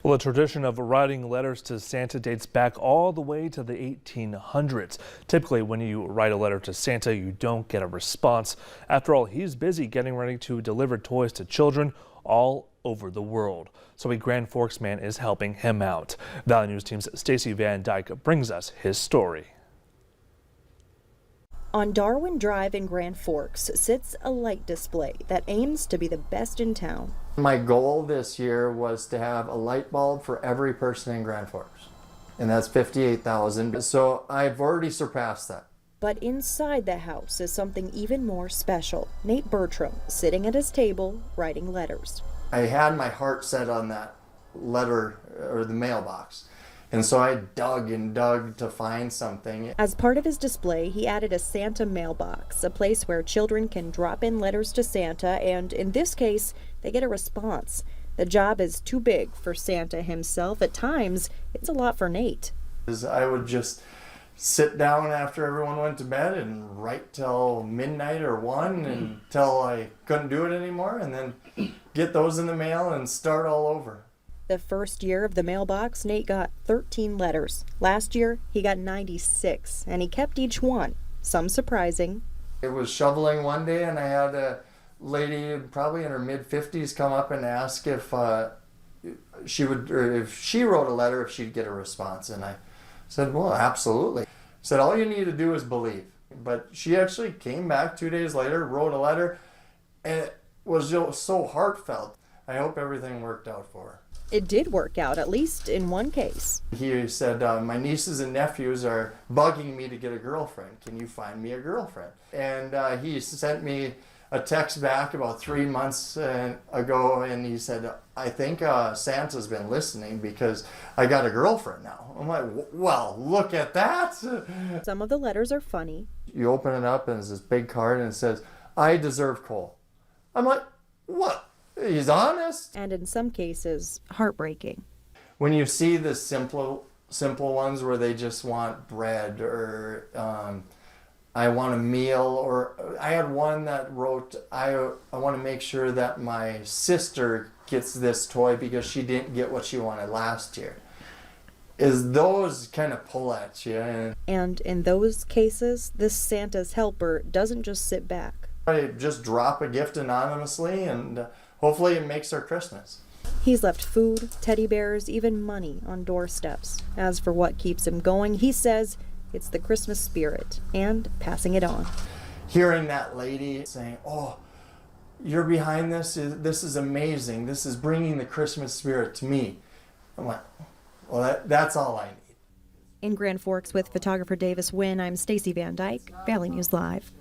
Well, the tradition of writing letters to Santa dates back all the way to the 1800s. Typically, when you write a letter to Santa, you don't get a response. After all, he's busy getting ready to deliver toys to children all over the world. So a Grand Forks man is helping him out. Valley News Team's Stacy Van Dyke brings us his story. On Darwin Drive in Grand Forks sits a light display that aims to be the best in town. My goal this year was to have a light bulb for every person in Grand Forks, and that's 58,000. So I've already surpassed that. But inside the house is something even more special. Nate Bertram sitting at his table writing letters. I had my heart set on that letter or the mailbox. And so I dug and dug to find something. As part of his display, he added a Santa mailbox, a place where children can drop in letters to Santa, and in this case, they get a response. The job is too big for Santa himself. At times, it's a lot for Nate. I would just sit down after everyone went to bed and write till midnight or 1 until I couldn't do it anymore, and then get those in the mail and start all over. The first year of the mailbox, Nate got 13 letters. Last year, he got 96, and he kept each one, some surprising. It was shoveling one day, and I had a lady probably in her mid-50s come up and ask if she would, or if she wrote a letter, if she'd get a response. And I said, well, absolutely. I said, all you need to do is believe. But she actually came back 2 days later, wrote a letter, and it was just so heartfelt. I hope everything worked out for her. It did work out, at least in one case. He said, my nieces and nephews are bugging me to get a girlfriend. Can you find me a girlfriend? And he sent me a text back about 3 months ago, and he said, I think Santa's been listening because I got a girlfriend now. I'm like, well, look at that. Some of the letters are funny. You open it up, and it's this big card, and it says, I deserve coal. I'm like, what? He's honest. And in some cases, heartbreaking. When you see the simple ones where they just want bread or I want a meal, or I had one that wrote, I want to make sure that my sister gets this toy because she didn't get what she wanted last year. Is those kind of pull at you. And in those cases, this Santa's helper doesn't just sit back. I just drop a gift anonymously, and hopefully it makes their Christmas. He's left food, teddy bears, even money on doorsteps. As for what keeps him going, he says it's the Christmas spirit and passing it on. Hearing that lady saying, oh, you're behind this, this is amazing, this is bringing the Christmas spirit to me. I'm like, well, that's all I need. In Grand Forks with photographer Davis Wynn, I'm Stacy Van Dyke, Valley News Live.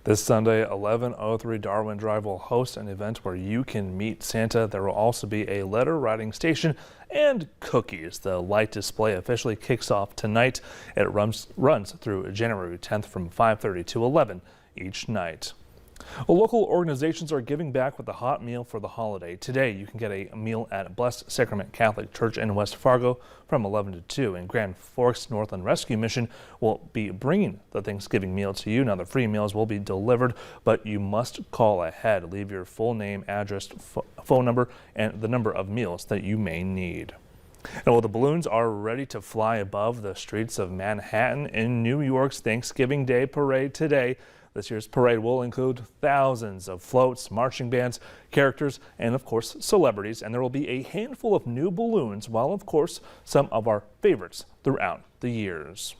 This Sunday, 1103 Darwin Drive will host an event where you can meet Santa. There will also be a letter writing station and cookies. The light display officially kicks off tonight. It runs through January 10th from 5:30 to 11 each night. Well, local organizations are giving back with a hot meal for the holiday. Today, you can get a meal at Blessed Sacrament Catholic Church in West Fargo from 11 to 2. And Grand Forks Northland Rescue Mission will be bringing the Thanksgiving meal to you. Now, the free meals will be delivered, but you must call ahead. Leave your full name, address, phone number, and the number of meals that you may need. And well, the balloons are ready to fly above the streets of Manhattan in New York's Thanksgiving Day Parade today. This year's parade will include thousands of floats, marching bands, characters, and of course celebrities. And there will be a handful of new balloons, while of course some of our favorites throughout the years.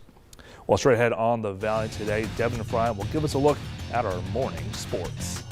Well, straight ahead on the Valley today, Devin Fry will give us a look at our morning sports.